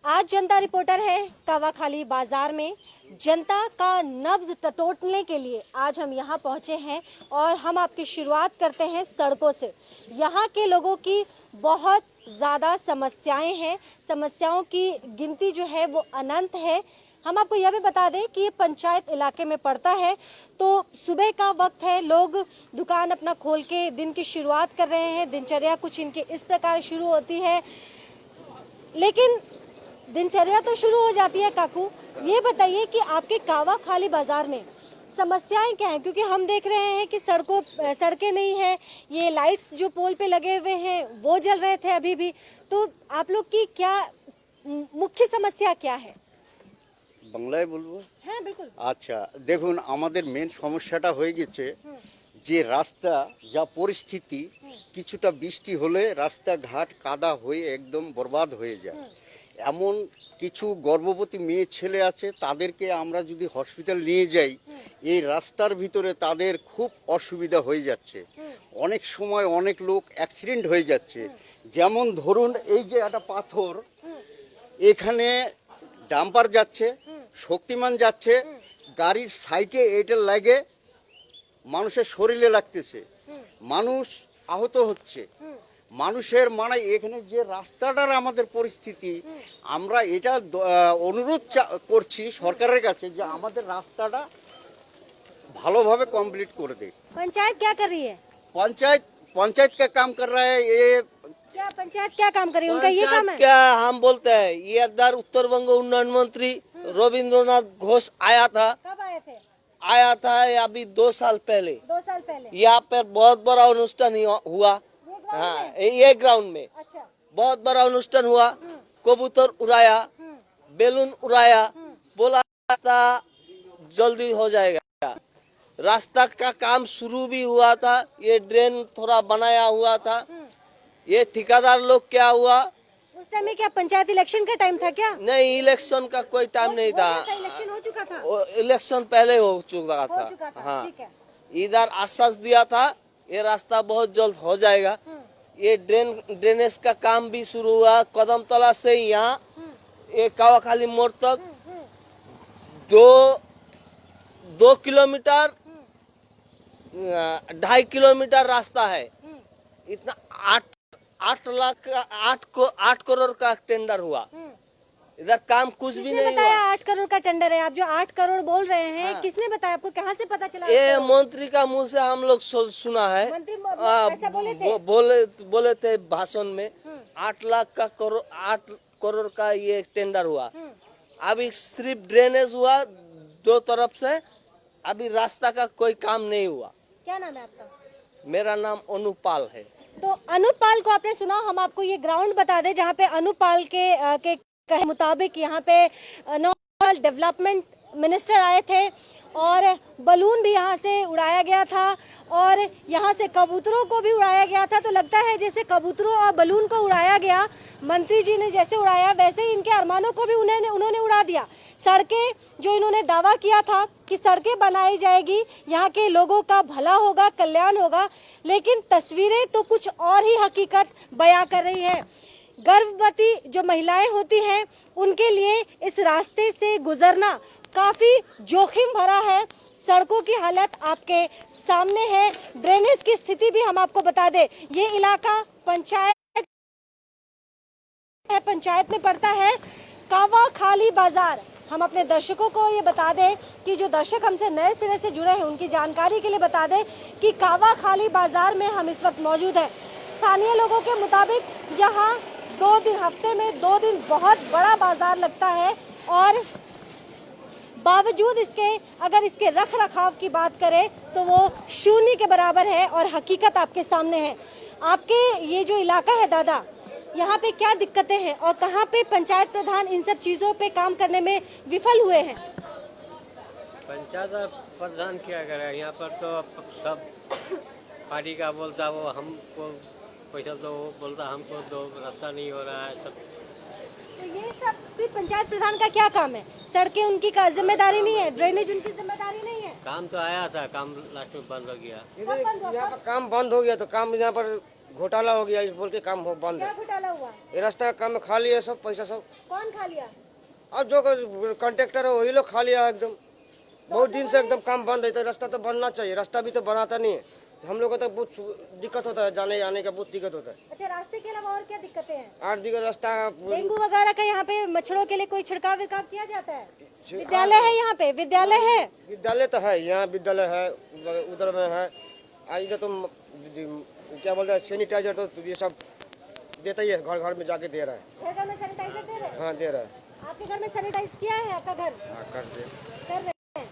आज जनता रिपोर्टर है कावाखाली बाजार में। जनता का नब्ज टटोलने के लिए आज हम यहाँ पहुँचे हैं और हम आपकी शुरुआत करते हैं सड़कों से। यहाँ के लोगों की बहुत ज़्यादा समस्याएं हैं, समस्याओं की गिनती जो है वो अनंत है। हम आपको यह भी बता दें कि ये पंचायत इलाके में पड़ता है, तो सुबह का वक्त है, लोग दुकान अपना खोल के दिन की शुरुआत कर रहे हैं। दिनचर्या कुछ इनकी इस प्रकार शुरू होती है, लेकिन दिनचर्या तो शुरू हो जाती है। काकू, ये बताइए कि आपके कावाखाली बाजार में समस्याएं क्या हैं? क्योंकि हम देख रहे हैं कि सड़कें नहीं है, ये लाइट्स जो पोल पे लगे हुए हैं वो जल रहे थे अभी भी। तो आप लोग की क्या मुख्य समस्या क्या है? বাংলায় বলবো। হ্যাঁ, বিলকুল। আচ্ছা, দেখুন আমাদের মেন সমস্যাটা হয়ে গেছে যে রাস্তা যা পরিস্থিতি, কিছুটা বৃষ্টি হলে রাস্তাঘাট কাদা হয়ে একদম বরবাদ হয়ে যায়। এমন কিছু গর্ভবতী মেয়ে ছেলে আছে, তাদেরকে আমরা যদি হসপিটাল নিয়ে যাই, এই রাস্তার ভিতরে তাদের খুব অসুবিধা হয়ে যাচ্ছে। অনেক সময় অনেক লোক অ্যাক্সিডেন্ট হয়ে যাচ্ছে। যেমন ধরুন এই যে একটা পাথর, এখানে ডাম্পার যাচ্ছে, শক্তিমান যাচ্ছে, গাড়ির সাইডে এটা লাগে মানুষের শরীরে লাগতেছে, মানুষ আহত হচ্ছে। মানুষের মানে এখানে যে রাস্তাটার আমাদের পরিস্থিতি, আমরা এটা অনুরোধ করছি সরকারের কাছে যে আমাদের রাস্তাটা ভালোভাবে কমপ্লিট করে দে। पंचायत क्या कर रही है? पंचायत का काम कर रहा है ये। क्या पंचायत क्या काम कर रही है? उनका ये काम है। क्या हम बोलते हैं, ये इधर उत्तर बंग उन्नयन मंत्री रविंद्रनाथ घोष आया था। कब आए थे? आया था अभी 2 साल पहले। 2 साल पहले। यहाँ पर बहुत बड़ा अनुष्ठान हुआ। हाँ, ये ग्राउंड में अच्छा। बहुत बड़ा अनुष्ठान हुआ। कबूतर उड़ाया, बैलून उड़ाया, बोला था जल्दी हो जाएगा। रास्ता का काम शुरू भी हुआ था, ये ड्रेन थोड़ा बनाया हुआ था। ये ठेकेदार लोग क्या हुआ, उस टाइम में क्या पंचायत इलेक्शन का टाइम था क्या? नहीं, इलेक्शन का कोई टाइम नहीं था। इलेक्शन हो चुका था। इलेक्शन पहले हो चुका हो चुका था। हाँ, ठीक है। इधर आश्वास दिया था ये रास्ता बहुत जल्द हो जाएगा। ये ड्रेनेज का काम भी शुरू हुआ। कदमतला से यहाँ ये कावाखाली मोड़ तक 2 किलोमीटर 2.5 किलोमीटर रास्ता है। इतना 8 करोड़ का टेंडर हुआ। इधर काम कुछ भी किसने नहीं बताया हुआ। 8 करोड़ का टेंडर है? आप जो 8 करोड़ बोल रहे हैं, हाँ। किसने बताया आपको? कहाँ से पता चला? ये आपको? मंत्री का मुंह से हम लोग सुना है। मंत्री हाँ, ऐसा बोले थे? बोले थे भाषण में 8 करोड़ का ये टेंडर हुआ। अभी सिर्फ ड्रेनेज हुआ 2 तरफ से, अभी रास्ता का कोई काम नहीं हुआ। क्या नाम है आपका? मेरा नाम अनुपाल है। तो अनुपाल को आपने सुना। हम आपको ये ग्राउंड बता दें जहाँ पे अनुपाल के कहे मुताबिक यहाँ पे नॉर्मल डेवलपमेंट मिनिस्टर आए थे और बलून भी यहाँ से उड़ाया गया था और यहाँ से कबूतरों को भी उड़ाया गया था। तो लगता है जैसे कबूतरों और बलून को उड़ाया गया, मंत्री जी ने जैसे उड़ाया वैसे ही इनके अरमानों को भी उन्होंने उड़ा दिया। सड़कें जो इन्होंने दावा किया था कि सड़कें बनाई जाएगी, यहाँ के लोगों का भला होगा, कल्याण होगा, लेकिन तस्वीरें तो कुछ और ही हकीकत बयां कर रही है। गर्भवती जो महिलाएं होती हैं उनके लिए इस रास्ते से गुजरना काफी जोखिम भरा है। सड़कों की हालत आपके सामने है। ड्रेनेज की स्थिति भी हम आपको बता दें, ये इलाका पंचायत में पड़ता है कावाखाली बाजार। हम अपने दर्शकों को ये बता दें कि जो दर्शक हमसे नए सिरे से जुड़े हैं उनकी जानकारी के लिए बता दें कि कावाखाली बाजार में हम इस वक्त मौजूद हैं। स्थानीय लोगों के मुताबिक यहाँ 2 दिन, हफ्ते में 2 दिन बहुत बड़ा बाजार लगता है और बावजूद इसके अगर इसके रख रखाव की बात करें तो वो शून्य के बराबर है और हकीकत आपके सामने है। आपके ये जो इलाका है दादा, यहाँ पे क्या दिक्कतें हैं और कहाँ पे पंचायत प्रधान इन सब चीजों पे काम करने में विफल हुए हैं? पंचायत प्रधान क्या करे, यहाँ पर तो सब पार्टी का बोलता, वो हमको पैसा दो, वो बोलता हमको दो, रास्ता नहीं हो रहा है सब। तो ये सब भी पंचायत प्रधान का क्या काम है? सड़कें उनकी जिम्मेदारी नहीं है, ड्रेनेज उनकी जिम्मेदारी नहीं है। काम तो आया था, काम लास्ट में बंद हो गया। कब बंद हुआ? यहाँ पर काम बंद हो गया तो काम यहाँ पर घोटाला हो गया इस बोल के काम हो बंद क्या है। घोटाला हुआ? ये रास्ता का काम खा लिया सब पैसा सब। कौन खा लिया? अब जो कॉन्ट्रेक्टर है वही लोग खा लिया एकदम। बहुत दिन से एकदम काम बंद है, तो रास्ता तो बनना चाहिए। रास्ता भी तो बनाता नहीं है। हम लोग को तो बहुत दिक्कत होता है, जाने आने का बहुत दिक्कत होता है। अच्छा, रास्ते के अलावा और क्या दिक्कतें हैं? 8 दिगो रास्ता डेंगू वगैरह का यहाँ पे मच्छरों के लिए कोई छिड़काव विड़काव किया जाता है? विद्यालय है यहाँ पे? विद्यालय है? विद्यालय तो है, यहाँ विद्यालय है, उधर में है। इधर तो क्या बोलते हैं सैनिटाइजर तो ये सब देता ही है, घर घर में जाके दे रहा है। घर में सैनिटाइजर दे रहे हैं? हाँ दे रहा है। आपके घर में सैनिटाइज किया है आपका घर? हाँ कर दे। कर रहे हैं?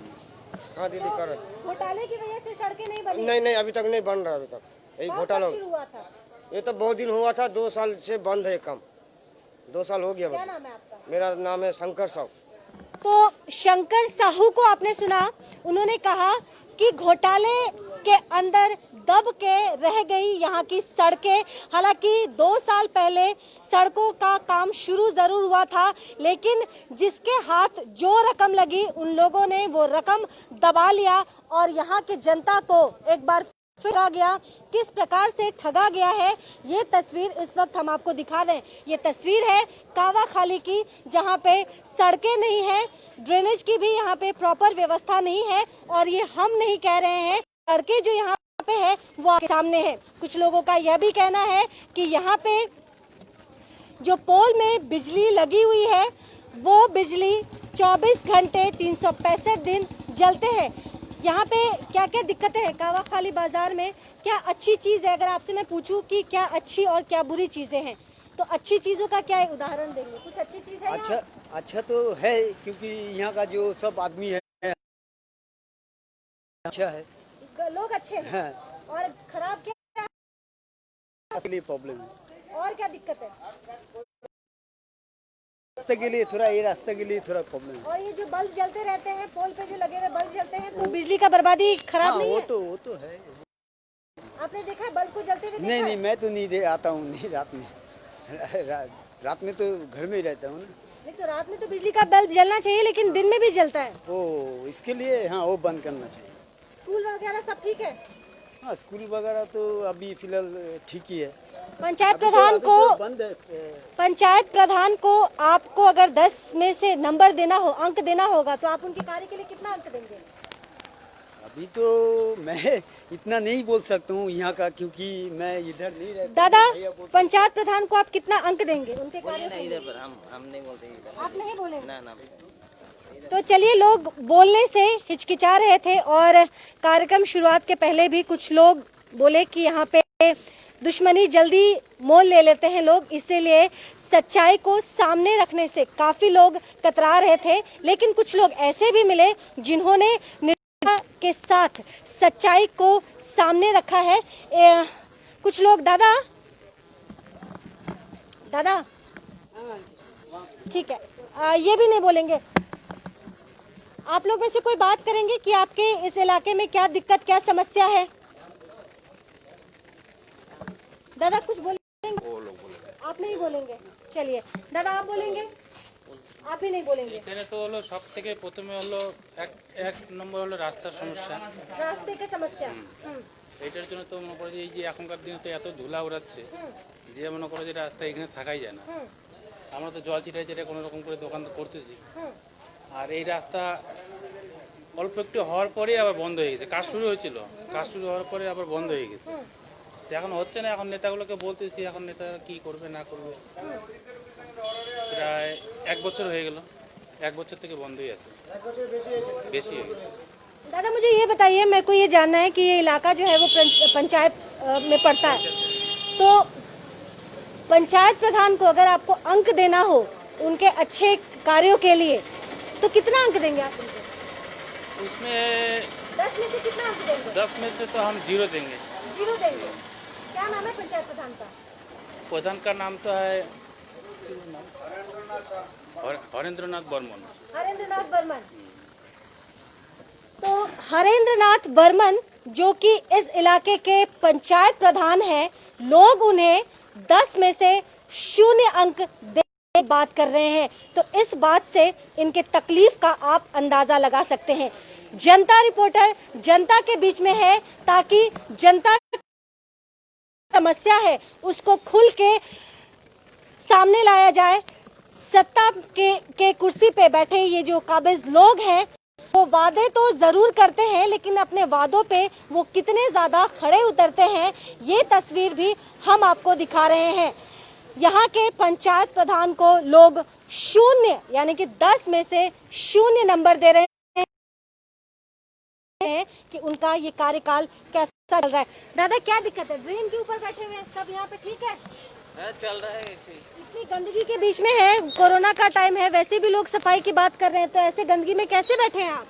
हाँ दीदी कर रहे हैं। घोटाले की वजह से सड़कें नहीं बनी? नहीं अभी तक नहीं बन रहा, अभी तक यही कब घोटाला। शुरू हुआ था? ये तो बहुत दिन हुआ था, 2 साल से बंद है काम। 2 साल हो गया। क्या नाम है आपका? मेरा नाम है शंकर साहू। तो शंकर साहू को आपने सुना, उन्होंने कहा कि घोटाले के अंदर दब के रह गई यहाँ की सड़कें। हालांकि 2 साल पहले सड़कों का काम शुरू जरूर हुआ था, लेकिन जिसके हाथ जो रकम लगी उन लोगों ने वो रकम दबा लिया और यहाँ की जनता को एक बार फिर आ गया। किस प्रकार से ठगा गया है ये तस्वीर इस वक्त हम आपको दिखा रहे हैं। ये तस्वीर है कावा खाली की, जहाँ पे सड़कें नहीं है, ड्रेनेज की भी यहाँ पे प्रॉपर व्यवस्था नहीं है। और ये हम नहीं कह रहे हैं, सड़कें जो यहाँ पे है वो आपके सामने है। कुछ लोगों का यह भी कहना है कि यहाँ पे जो पोल में बिजली लगी हुई है वो बिजली 24 घंटे 365 दिन जलते हैं। यहाँ पे क्या क्या दिक्कतें हैं कावा खाली बाजार में? क्या अच्छी चीज है? अगर आपसे मैं पूछूं कि क्या अच्छी और क्या बुरी चीजें हैं, तो अच्छी चीजों का क्या उदाहरण देंगे? कुछ अच्छी चीज है यहाँ? अच्छा तो है, क्योंकि यहाँ का जो सब आदमी है अच्छा है। लोग अच्छे हैं। हाँ। और खराब क्या असली प्रॉब्लम है। और क्या दिक्कत है? रास्ते के लिए थोड़ा, ये रास्ते के लिए थोड़ा प्रॉब्लम है। और ये जो बल्ब जलते रहते हैं, पोल पे जो लगे हुए बल्ब जलते हैं, तो बिजली का बर्बादी खराब हाँ, नहीं है? वो तो है। आपने देखा है बल्ब को जलते हुए? देखा नहीं है? मैं तो नहीं आता हूँ नहीं रात में। रात में तो घर में ही रहता हूँ ना। नहीं तो रात में तो बिजली का बल्ब जलना चाहिए, लेकिन दिन में भी जलता है। वो इसके लिए हाँ वो बंद करना चाहिए। स्कूल वगैरह सब ठीक है? हाँ स्कूल वगैरह तो अभी फिलहाल ठीक ही है। पंचायत अभी प्रधान तो को बंद है। पंचायत प्रधान को आपको अगर 10 में से नंबर देना हो, अंक देना होगा, तो आप उनके कार्य के लिए कितना अंक देंगे? अभी तो मैं इतना नहीं बोल सकता हूँ यहाँ का, क्योंकि मैं इधर नहीं रहता। दादा, भैया बोलते पंचायत प्रधान को आप कितना अंक देंगे उनके कार्य के लिए? हम नहीं बोलते। आप नहीं बोलेंगे? ना तो चलिए, लोग बोलने से हिचकिचा रहे थे और कार्यक्रम शुरुआत के पहले भी कुछ लोग बोले कि यहाँ पे दुश्मनी जल्दी मोल ले लेते हैं लोग, इसीलिए सच्चाई को सामने रखने से काफी लोग कतरा रहे थे। लेकिन कुछ लोग ऐसे भी मिले जिन्होंने निर्भीकता के साथ सच्चाई को सामने रखा है। कुछ लोग दादा ठीक है, ये भी नहीं बोलेंगे। आप लोग में से कोई बात करेंगे कि आपके इस इलाके में क्या दिक्कत, क्या समस्या है? दादा कुछ बोलेंगे? आप नहीं बोलेंगे? चलिए दादा, आप बोलेंगे? आप भी नहीं बोलेंगे? এখানে তো হলো সব থেকে প্রথমে হলো এক নম্বর হলো রাস্তার সমস্যা। रास्ते की समस्या। এটার জন্য তো মনে করো যে এই যে এখনকার দিনে তো এত ধুলা উড়াচ্ছে যে মনে করো যে রাস্তা এখানে থাকাই যায় না। আমরা তো জল ছিটাই ছিটাই কোনো রকম করে দোকান করতেছি, আর এই রাস্তা অল্প একটু হওয়ার পরেই আবার বন্ধ হয়ে গেছে। কাজ শুরু হয়েছিল, কাজ শুরু হওয়ার পরে আবার বন্ধ হয়ে গেছে। তো এখন হচ্ছে না। এখন নেতাগুলোকে বলতেছি, এখন নেতারা কি করবে না করবে। প্রায় 1 বছর হয়ে গেল, 1 বছর থেকে বন্ধই আছে, বেশি হয়ে গেছে। दादा मुझे ये बताइए, मेरे को ये जानना है कि ये इलाका जो है वो पंचायत में पड़ता है, तो पंचायत प्रधान को अगर आपको अंक देना हो उनके अच्छे कार्यों के लिए, तो कितना अंक देंगे आप उनको? उसमें 10 में से कितना अंक देंगे? 10 में से तो हम 0 देंगे। 0 देंगे। क्या नाम है पंचायत प्रधान का? प्रधान का नाम तो है हरेंद्रनाथ बर्मन। हरेंद्रनाथ बर्मन। तो हरेंद्रनाथ बर्मन जो कि इस इलाके के पंचायत प्रधान हैं, लोग उन्हें 10 में से 0 अंक देने की बात कर रहे हैं। तो इस बात से इनके तकलीफ का आप अंदाजा लगा सकते हैं। जनता रिपोर्टर जनता के बीच में है, ताकि जनता समस्या है उसको खुल के सामने लाया जाए। सत्ता के कुर्सी पे बैठे ये जो काबिज लोग हैं वो वादे तो जरूर करते हैं, लेकिन अपने वादों पे वो कितने ज्यादा खड़े उतरते हैं ये तस्वीर भी हम आपको दिखा रहे हैं। यहाँ के पंचायत प्रधान को लोग 0 यानी कि 10 में से 0 नंबर दे रहे हैं कि उनका ये कार्यकाल कैसा चल रहा है। दादा क्या दिक्कत है? ड्रेन के ऊपर बैठे हुए हैं सब, यहाँ पे ठीक है? चल रहा है ऐसे ही। इतनी गंदगी के बीच में है, कोरोना का टाइम है, वैसे भी लोग सफाई की बात कर रहे हैं, तो ऐसे गंदगी में कैसे बैठे हैं आप?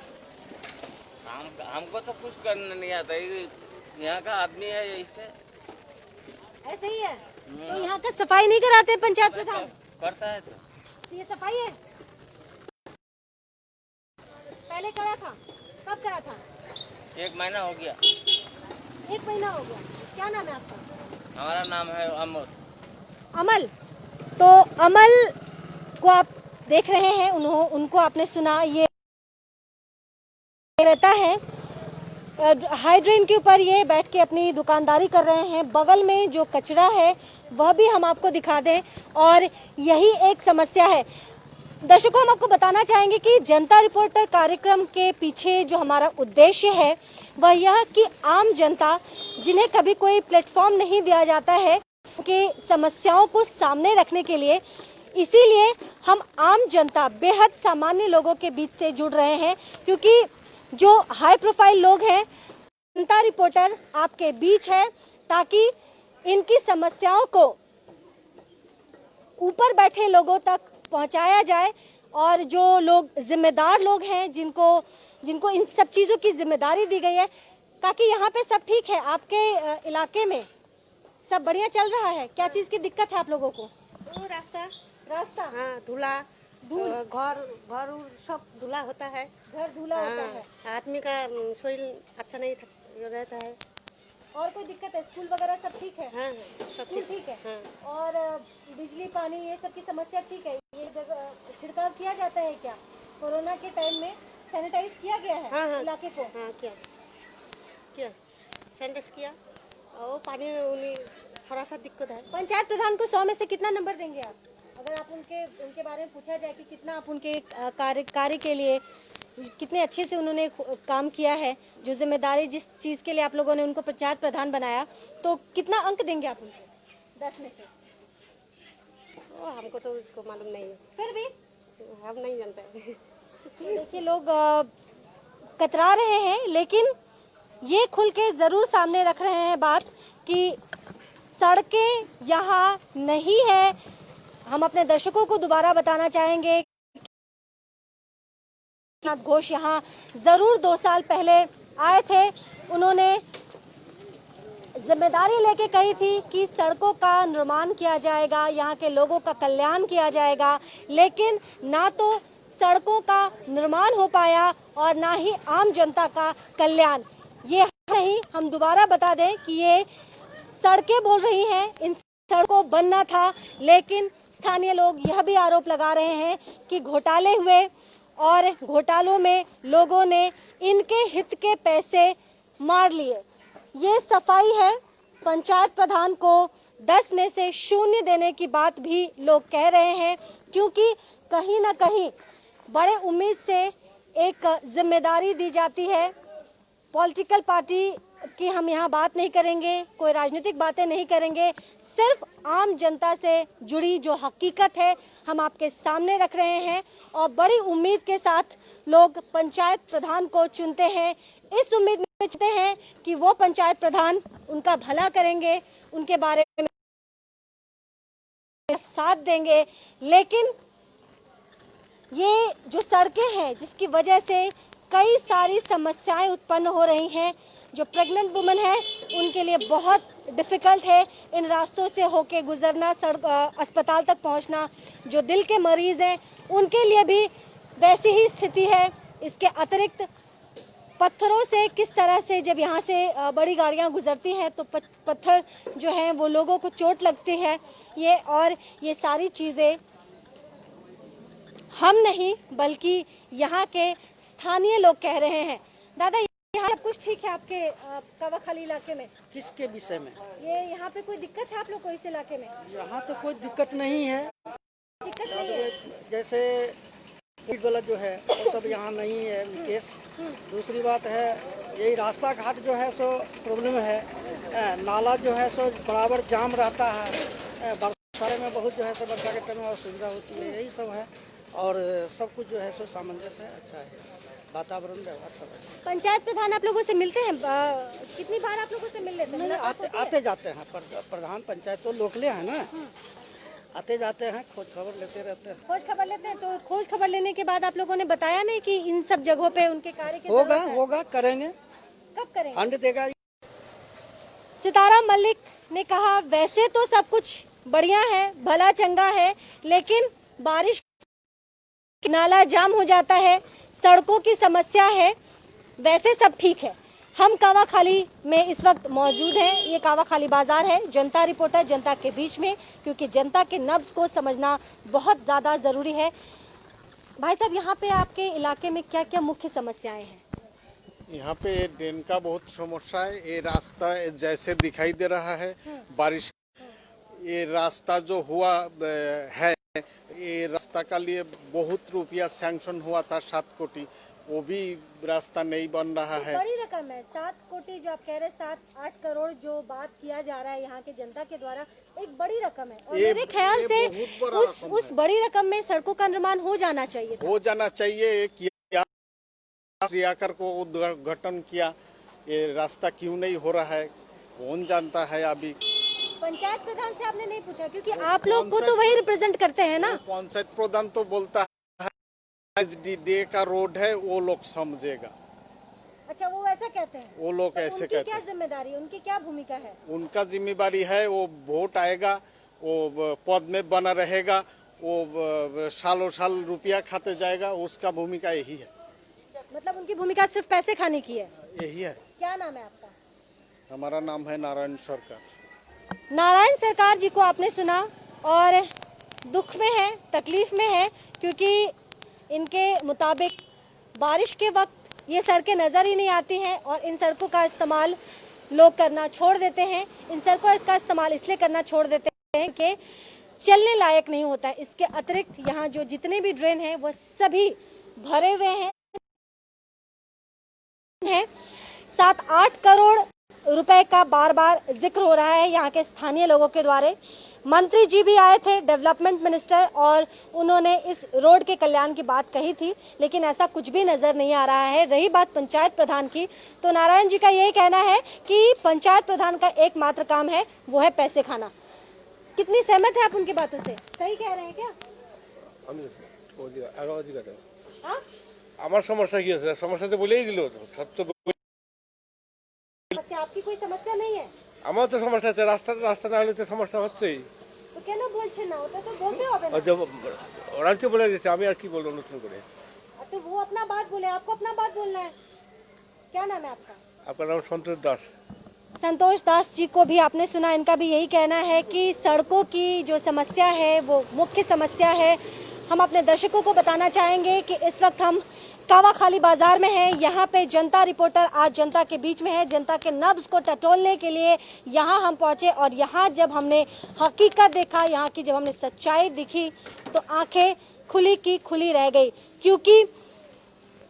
हमको तो कुछ करना नहीं आता, यहाँ का आदमी है ऐसे ऐसे ही है। तो यहाँ का सफाई नहीं कराते पंचायत प्रधान? करता है तो ये सफाई है? पहले करा था? कब करा था? 1 महीना हो गया। 1 महीना हो गया। क्या नाम है आपका? हमारा नाम है अमर। अमल। तो अमल को आप देख रहे हैं, उनको आपने सुना, ये रहता है हाई ड्रेन के ऊपर, ये बैठ के अपनी दुकानदारी कर रहे हैं। बगल में जो कचरा है वह भी हम आपको दिखा दें, और यही एक समस्या है। दर्शकों, हम आपको बताना चाहेंगे कि जनता रिपोर्टर कार्यक्रम के पीछे जो हमारा उद्देश्य है वह यह कि आम जनता जिन्हें कभी कोई प्लेटफॉर्म नहीं दिया जाता है के समस्याओं को सामने रखने के लिए, इसीलिए हम आम जनता बेहद सामान्य लोगों के बीच से जुड़ रहे हैं, क्योंकि जो हाई प्रोफाइल लोग हैं, जनता रिपोर्टर आपके बीच है ताकि इनकी समस्याओं को ऊपर बैठे लोगों तक पहुंचाया जाए, और जो लोग जिम्मेदार लोग हैं जिनको इन सब चीज़ों की जिम्मेदारी दी गई है, ताकि यहाँ पे सब ठीक है। आपके इलाके में सब बढ़िया चल रहा है? क्या चीज़ की दिक्कत है आप लोगों को? वो रास्ता हाँ, धूला घर सब धूला होता है। घर धूला होता है। आदमी का शरीर अच्छा नहीं रहता है। और कोई दिक्कत है? स्कूल वगैरह सब ठीक है? हाँ, सब स्कूल ठीक है। हाँ। और बिजली पानी ये सब की समस्या ठीक है? ये जगह छिड़काव किया जाता है क्या? कोरोना के टाइम में सैनिटाइज किया गया है? हाँ। इलाके को? हाँ, क्या सैनिटाइज किया, और पानी उन्हें थोड़ा सा दिक्कत है। पंचायत प्रधान को 100 में से कितना नंबर देंगे आप? अगर आप उनके बारे में पूछा जाए कि कितना आप उनके कार्य के लिए कितने अच्छे से उन्होंने काम किया है, जो जिम्मेदारी जिस चीज़ के लिए आप लोगों ने उनको पंचायत प्रधान बनाया, तो कितना अंक देंगे आप उनको 10 में से? हमको तो उसको मालूम नहीं है, फिर भी हम नहीं जानते। देखिए, लोग कतरा रहे हैं, लेकिन ये खुल के ज़रूर सामने रख रहे हैं बात कि सड़कें यहाँ नहीं है। हम अपने दर्शकों को दोबारा बताना चाहेंगे, घोष यहाँ जरूर 2 साल पहले आए थे। उन्होंने जिम्मेदारी लेके कही थी कि सड़कों का निर्माण किया जाएगा, यहाँ के लोगों का कल्याण किया जाएगा, लेकिन ना तो सड़कों का निर्माण हो पाया और ना ही आम जनता का कल्याण। ये नहीं, हम दोबारा बता दें कि ये सड़कें बोल रही हैं, इन सड़कों बनना था, लेकिन स्थानीय लोग यह भी आरोप लगा रहे हैं कि घोटाले हुए और घोटालों में लोगों ने इनके हित के पैसे मार लिए। ये सफाई है। पंचायत प्रधान को 10 में से 0 देने की बात भी लोग कह रहे हैं, क्योंकि कहीं ना कहीं बड़े उम्मीद से एक जिम्मेदारी दी जाती है। पॉलिटिकल पार्टी की हम यहाँ बात नहीं करेंगे, कोई राजनीतिक बातें नहीं करेंगे, सिर्फ आम जनता से जुड़ी जो हकीकत है हम आपके सामने रख रहे हैं, और बड़ी उम्मीद के साथ लोग पंचायत प्रधान को चुनते हैं। इस उम्मीद में चुनते हैं कि वो पंचायत प्रधान उनका भला करेंगे, उनके बारे में साथ देंगे। लेकिन ये जो सड़कें हैं जिसकी वजह से कई सारी समस्याएं उत्पन्न हो रही हैं, जो प्रेग्नेंट वुमेन है उनके लिए बहुत डिफ़िकल्ट है इन रास्तों से होके गुजरना, अस्पताल तक पहुंचना। जो दिल के मरीज़ हैं उनके लिए भी वैसी ही स्थिति है। इसके अतिरिक्त पत्थरों से किस तरह से जब यहाँ से बड़ी गाड़ियाँ गुजरती हैं तो पत्थर जो हैं वो लोगों को चोट लगती है। ये सारी चीज़ें हम नहीं बल्कि यहाँ के स्थानीय लोग कह रहे हैं। दादा यहाँ सब कुछ ठीक है आपके कावाखाली इलाके में? किसके विषय में? ये यहाँ पे कोई दिक्कत है आप लोग को इस इलाके में? यहाँ तो कोई दिक्कत नहीं है। दिक्कत नहीं है। जैसे कोविड वाला जो है वो सब यहाँ नहीं है केस। दूसरी बात है यही रास्ता घाट जो है सो प्रॉब्लम है। नाला जो है सो बराबर जाम रहता है। बरसात में बहुत जो है सो वर्षा के टाइम में असुविधा होती है, यही सब है। और सब कुछ जो है सो सामंजस्य है, अच्छा है, वातावरण व्यवहार सब है। पंचायत प्रधान आप लोगों से मिलते हैं? कितनी बार आप लोगों से मिल लेते हैं? आते जाते हैं। प्रधान पंचायत तो लोकले हैं ना, आते जाते हैं, खोज खबर लेते रहते हैं। खोज खबर लेते हैं, तो खोज खबर लेने के बाद आप लोगों ने बताया नहीं कि इन सब जगहों पे उनके कार्य की जरूरत है? होगा, करेंगे। कब करेंगे? फंड देगा। सितारा मलिक ने कहा वैसे तो सब कुछ बढ़िया है, भला चंगा है, लेकिन बारिश नाला जाम हो जाता है, सड़कों की समस्या है, वैसे सब ठीक है। हम कावाखाली में इस वक्त मौजूद हैं। ये कावाखाली बाजार है। जनता रिपोर्टर जनता के बीच में, क्योंकि जनता के नब्ज को समझना बहुत ज़्यादा ज़रूरी है। भाई साहब, यहाँ पे आपके इलाके में क्या क्या मुख्य समस्याएं हैं? यहाँ पे ड्रेन का बहुत समस्या है। ये रास्ता जैसे दिखाई दे रहा है, बारिश ये रास्ता जो हुआ है, ये रास्ता का लिए बहुत रुपया सैंक्शन हुआ था, 7 कोटी, वो भी रास्ता नहीं बन रहा है। बड़ी रकम है 7 कोटी जो आप कह रहे हैं, 7-8 करोड़ जो बात किया जा रहा है यहाँ के जनता के द्वारा, एक बड़ी रकम है। और मेरे ख्याल से उस बड़ी रकम में सड़कों का निर्माण हो जाना चाहिए। हो जाना चाहिए। आकर को उद्घाटन किया, ये रास्ता क्यों नहीं हो रहा है कौन जानता है। अभी पंचायत प्रधान से आपने नहीं पूछा? क्योंकि आप लोग को तो वही रिप्रेजेंट करते हैं ना। पंचायत प्रधान तो बोलता है एसडीडीए का रोड है, वो लोग समझेगा। अच्छा, वो ऐसा कहते हैं? वो लोग तो ऐसे उनकी कहते क्या हैं। जिम्मेदारी, उनकी क्या भूमिका है? उनका जिम्मेदारी है, वो वोट आएगा, वो पद में बना रहेगा, वो सालों साल रुपया खाते जाएगा, उसका भूमिका यही है। मतलब उनकी भूमिका सिर्फ पैसे खाने की है? यही है। क्या नाम है आपका? हमारा नाम है नारायण सरकार। नारायण सरकार जी को आपने सुना, और दुख में है, तकलीफ में है, क्योंकि इनके मुताबिक बारिश के वक्त ये सड़कें नज़र ही नहीं आती हैं और इन सड़कों का इस्तेमाल लोग करना छोड़ देते हैं। इन सड़कों का इस्तेमाल इसलिए करना छोड़ देते हैं कि चलने लायक नहीं होता है। इसके अतिरिक्त यहाँ जो जितने भी ड्रेन हैं वो सभी भरे हुए हैं। 7-8 करोड़ रुपए का बार बार जिक्र हो रहा है यहाँ के स्थानीय लोगों के द्वारा। मंत्री जी भी आए थे, डेवलपमेंट मिनिस्टर, और उन्होंने इस रोड के कल्याण की बात कही थी, लेकिन ऐसा कुछ भी नजर नहीं आ रहा है। रही बात पंचायत प्रधान की, तो नारायण जी का यही कहना है कि पंचायत प्रधान का एकमात्र काम है वो है पैसे खाना। कितनी सहमत है आप उनकी बातों से? सही कह रहे हैं क्या? আমার সমস্যা কি আছে? সমস্যা তো বলেই দিল, সব তো आपकी कोई समस्या नहीं है? আমার তো সমস্যা আছে, রাস্তা না হলে তো সমস্যা হচ্ছেই। तो কেন বলছেন না? ওটা তো বলতে হবে না। ওরা তো বলে দিচ্ছে, আমি আর কি বলবো নতুন করে। तो वो अपना बात बोले, आपको अपना बात बोलना है। क्या नाम है आपका? আপনার নাম সন্তোষ দাস। संतोष दास जी को भी आपने सुना, इनका भी यही कहना है कि सड़कों की जो समस्या है वो मुख्य समस्या है। हम अपने दर्शकों को बताना चाहेंगे कि इस वक्त हम कावाखाली बाजार में हैं। यहाँ पे जनता रिपोर्टर आज जनता के बीच में है। जनता के नब्ज को टटोलने के लिए यहाँ हम पहुँचे, और यहाँ जब हमने हकीकत देखा, यहाँ की जब हमने सच्चाई दिखी, तो आंखें खुली की खुली रह गई। क्योंकि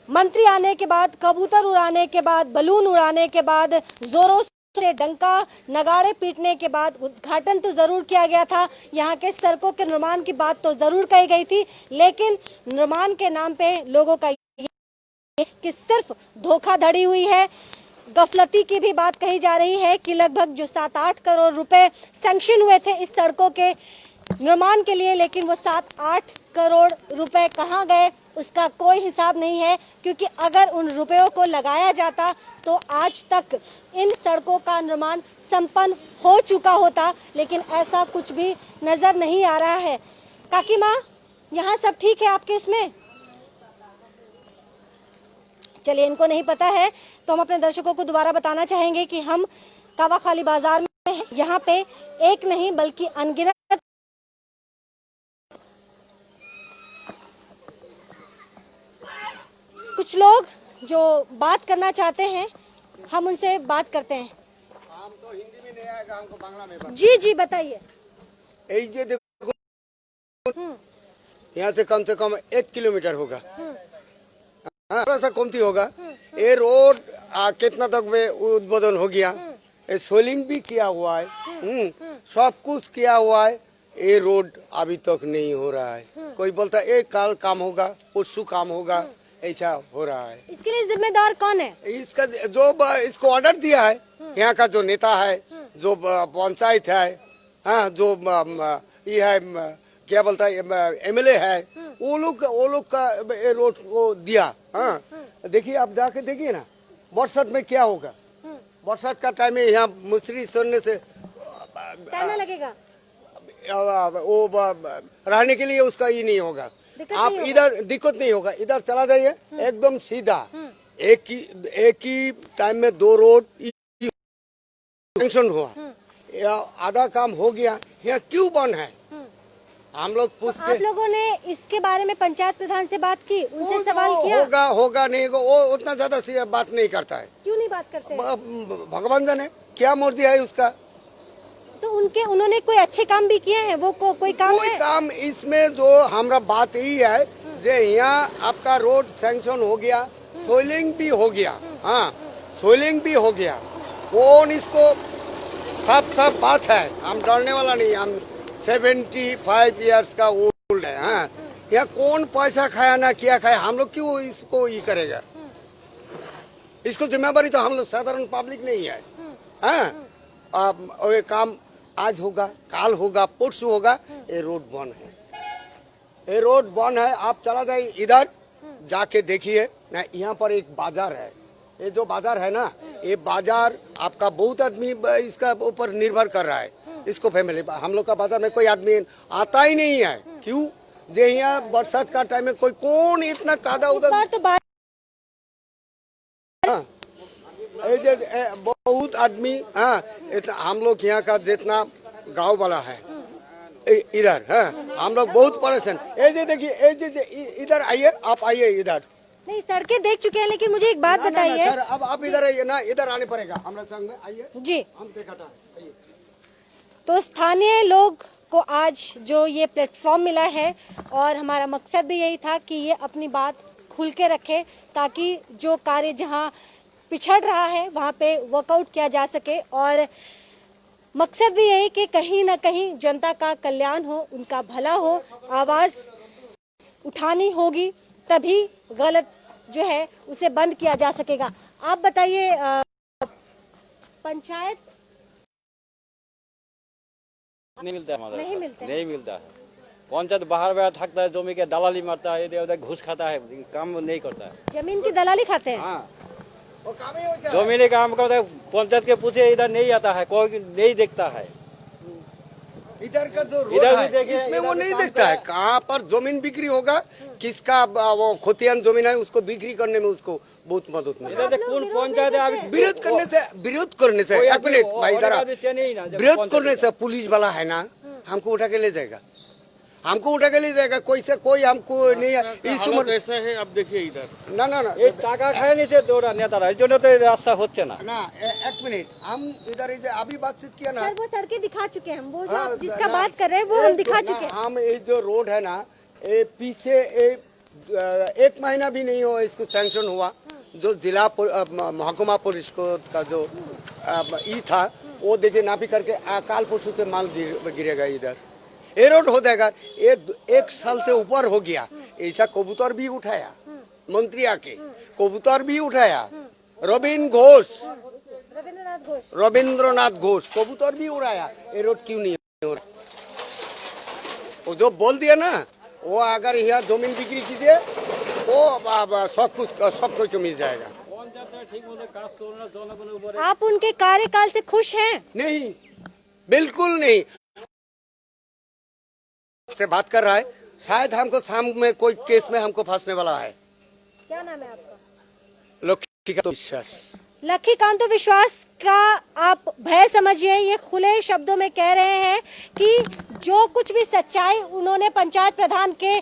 मंत्री आने के बाद, कबूतर उड़ाने के बाद, बलून उड़ाने के बाद, जोरों से डंका नगाड़े पीटने के बाद उद्घाटन तो जरूर किया गया था, यहाँ के सड़कों के निर्माण की बात तो जरूर कही गई थी, लेकिन निर्माण के नाम पे लोगों का कि सिर्फ धोखाधड़ी हुई है। गफलती की भी बात कही जा रही है कि लगभग जो 7-8 करोड़ रुपए सैंक्शन हुए थे इस सड़कों के निर्माण के लिए, लेकिन वो 7-8 करोड़ रुपए कहाँ गए उसका कोई हिसाब नहीं है। क्योंकि अगर उन रुपयों को लगाया जाता तो आज तक इन सड़कों का निर्माण संपन्न हो चुका होता, लेकिन ऐसा कुछ भी नजर नहीं आ रहा है। काकी माँ, यहाँ सब ठीक है आपके उसमें? चलिए, इनको नहीं पता है तो हम अपने दर्शकों को दोबारा बताना चाहेंगे कि हम कावाखाली बाजार में हैं। यहाँ पे एक नहीं बल्कि अनगिनत कुछ लोग जो बात करना चाहते हैं हम उनसे बात करते हैं। हम तो हिंदी में नहीं आएगा, हमको बांग्ला में जी जी बताइए। ये देखो, यहाँ से कम 1 किलोमीटर होगा, थोड़ा सा कमती होगा। ये रोड कितना तक में उद्बोधन हो गया, ये सोलिंग भी किया हुआ है, सब कुछ किया हुआ है। ये रोड अभी तक नहीं हो रहा है। कोई बोलता है एक काल काम होगा, परसों काम होगा, ऐसा हो रहा है। इसके लिए जिम्मेदार कौन है? इसका जो इसको ऑर्डर दिया है, यहाँ का जो नेता है, जो पंचायत है, हाँ, जो ये है क्या बोलता है MLA है, वो लोग का ये रोड को दिया। हाँ, देखिए आप जाके देखिए ना, बरसात में क्या होगा। बरसात का टाइम में यहाँ मुसरी सोने से तैरना लगेगा, वो रहने के लिए उसका ये नहीं होगा। आप इधर दिक्कत नहीं होगा, इधर चला जाइए एकदम सीधा। एक ही टाइम में 2 रोड सैंक्शन हुआ, आधा काम हो गया, यहाँ क्यों बंद है? हम लोग पूछते, आप लोगों ने इसके बारे में पंचायत प्रधान से बात की, उनसे सवाल किया? होगा नहीं होगा, वो उतना ज्यादा से बात नहीं करता है। क्यों नहीं बात करते? भगवान जाने क्या मर्जी है उसका। तो उन्होंने कोई अच्छे काम भी किए हैं? वो कोई काम है? काम इसमें जो हमारा बात यही है, जो यहाँ आपका रोड सैंक्शन हो गया, सोइलिंग भी हो गया, हाँ, सोइलिंग भी हो गया, कौन इसको सब बात है। हम डरने वाला नहीं, हम 75 इयर्स का ओल्ड है। हाँ, यहाँ कौन पैसा खाया ना क्या खाया, हम लोग क्यों इसको ये करेगा? इसको जिम्मेवारी तो हम लोग साधारण पब्लिक नहीं है। हाँ, और ये काम आज होगा, काल होगा, परसों होगा, ये रोड बंद है। ये रोड बंद है। आप चला जाइए इधर जाके देखिए ना, यहाँ पर एक बाजार है। ये जो बाजार है ना, ये बाजार आपका बहुत आदमी इसका ऊपर निर्भर कर रहा है, इसको फैमिली। हम लोग का बाजार में कोई आदमी आता ही नहीं है। क्यों? जे यहाँ बरसात का टाइम में कोई कौन इतना कादा उधर तो बात बहुत आदमी। हाँ, हम लोग यहाँ का जितना गांव वाला है इधर, हाँ, हम लोग बहुत परेशान। ये देखिए, इधर आइए, आप आइए इधर। नहीं, सड़कें देख चुके हैं, लेकिन मुझे एक बात बताइए। सर, अब आप इधर आइए ना, इधर आने पड़ेगा हमारे संग में, आइए जी। हम देखा था। तो स्थानीय लोग को आज जो ये प्लेटफॉर्म मिला है, और हमारा मकसद भी यही था कि ये अपनी बात खुल के रखे, ताकि जो कार्य जहाँ पिछड़ रहा है वहाँ पे वर्कआउट किया जा सके। और मकसद भी यही कि कहीं ना कहीं जनता का कल्याण हो, उनका भला हो। आवाज़ उठानी होगी, तभी गलत जो है उसे बंद किया जा सकेगा। आप बताइए, पंचायत नहीं मिलता है, नहीं मिलता है। नहीं मिलता है। पंचायत बाहर थकता है, जमीन के दलाली मारता है, इधर उधर घूस खाता है, काम नहीं करता है। जमीन की दलाली खाते हैं। हाँ, जमीनी काम करता है, पंचायत के पूछे इधर नहीं आता है, कोई नहीं देखता है। इधर का जो रोड इधर भी है, देखिए, इसमें इधर वो भी नहीं काम देखता है। करा। कहाँ पर जमीन बिक्री होगा, किसका वो खोतियान जमीन है, उसको बिक्री करने में उसको बहुत मदद मिलती है। इधर कौन पंचायत है अभी? विरोध करने से एक मिनट भाई, इधर विरोध करने से पुलिस वाला है ना, हमको उठा के ले जाएगा, हमको उठा के ले जाएगा। कोई हमको नहीं है। इस उम्र ऐसा है, अब देखिए इधर ना ना ना এই টাকা খায় নিচে দৌড়া নেতারা, এই জন্য তো এই রাস্তা হচ্ছে না। ना एक मिनट, हम इधर अभी बातचीत किया ना। सर, वो सड़कें दिखा चुके हैं हम, वो जो हाँ, आप जिसका ना, बात कर रहे हैं वो हम दिखा ना, चुके हैं। हम ये जो रोड है ना, ये पीछे 1 महीना भी नहीं हुआ इसको सैंक्शन हुआ। जो जिला महकुमा परिषद का जो ई था, वो देखिए नापी करके काल परसों से माल गिरेगा इधर। ये रोड हो जाएगा। ये 1 साल से ऊपर हो गया। ऐसा कबूतर भी उठाया, मंत्री आके कबूतर भी उठाया। रविंद्रनाथ घोष कबूतर भी उड़ाया। ये रोड क्यों नहीं हो रहा? वो जो बोल दिया ना, वो अगर यहाँ जमीन बिक्री कीजिए, वो सब कुछ मिल जाएगा। आप उनके कार्यकाल से खुश हैं? नहीं, बिल्कुल नहीं। से बात कर रहा है, शायद हमको शाम में कोई केस में हमको फंसने वाला है। क्या नाम है आपका? लक्ष्मीकांत विश्वास। लक्ष्मीकांत विश्वास का आप भय समझिए। ये खुले शब्दों में कह रहे हैं कि जो कुछ भी सच्चाई उन्होंने पंचायत प्रधान के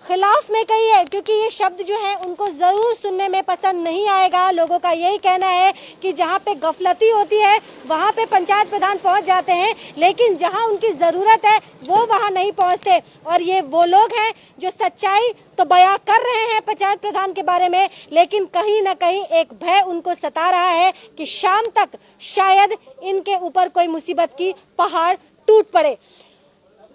खिलाफ में कही है, क्योंकि ये शब्द जो है उनको ज़रूर सुनने में पसंद नहीं आएगा। लोगों का यही कहना है कि जहाँ पे गफलती होती है वहाँ पे पंचायत प्रधान पहुँच जाते हैं, लेकिन जहाँ उनकी ज़रूरत है वो वहाँ नहीं पहुँचते। और ये वो लोग हैं जो सच्चाई तो बयां कर रहे हैं पंचायत प्रधान के बारे में, लेकिन कहीं ना कहीं एक भय उनको सता रहा है कि शाम तक शायद इनके ऊपर कोई मुसीबत की पहाड़ टूट पड़े।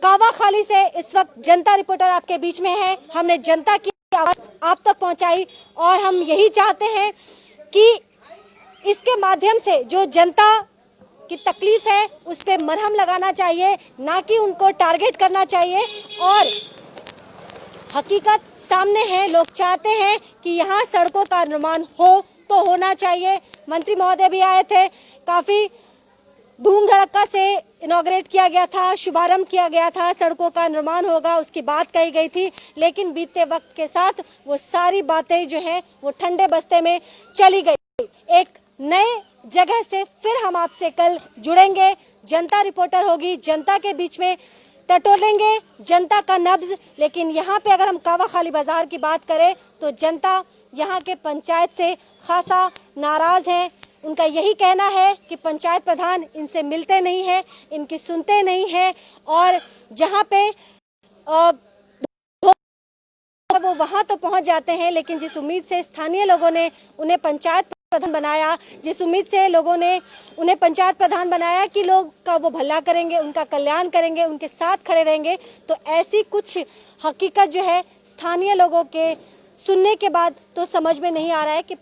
कावाखाली से इस वक्त जनता रिपोर्टर आपके बीच में है। हमने जनता की आवाज आप तक पहुंचाई और हम यही चाहते हैं कि इसके माध्यम से जो जनता की तकलीफ है उस पे मरहम लगाना चाहिए, ना कि उनको टारगेट करना चाहिए। और हकीकत सामने है, लोग चाहते हैं कि यहाँ सड़कों का निर्माण हो तो होना चाहिए। मंत्री महोदय भी आए थे, काफी धूम धड़क्का से इनॉग्रेट किया गया था, शुभारंभ किया गया था, सड़कों का निर्माण होगा उसकी बात कही गई थी, लेकिन बीते वक्त के साथ वो सारी बातें जो हैं वो ठंडे बस्ते में चली गई। एक नए जगह से फिर हम आपसे कल जुड़ेंगे। जनता रिपोर्टर होगी, जनता के बीच में टटोलेंगे जनता का नब्ज। लेकिन यहाँ पे अगर हम कावाखाली बाजार की बात करें तो जनता यहाँ के पंचायत से खासा नाराज है। उनका यही कहना है कि पंचायत प्रधान इनसे मिलते नहीं हैं, इनकी सुनते नहीं हैं, और जहाँ पे वो वहाँ तो पहुँच जाते हैं, लेकिन जिस उम्मीद से स्थानीय लोगों ने उन्हें पंचायत प्रधान बनाया, जिस उम्मीद से लोगों ने उन्हें पंचायत प्रधान बनाया कि लोग का वो भला करेंगे, उनका कल्याण करेंगे, उनके साथ खड़े रहेंगे, तो ऐसी कुछ हकीकत जो है स्थानीय लोगों के सुनने के बाद तो समझ में नहीं आ रहा है कि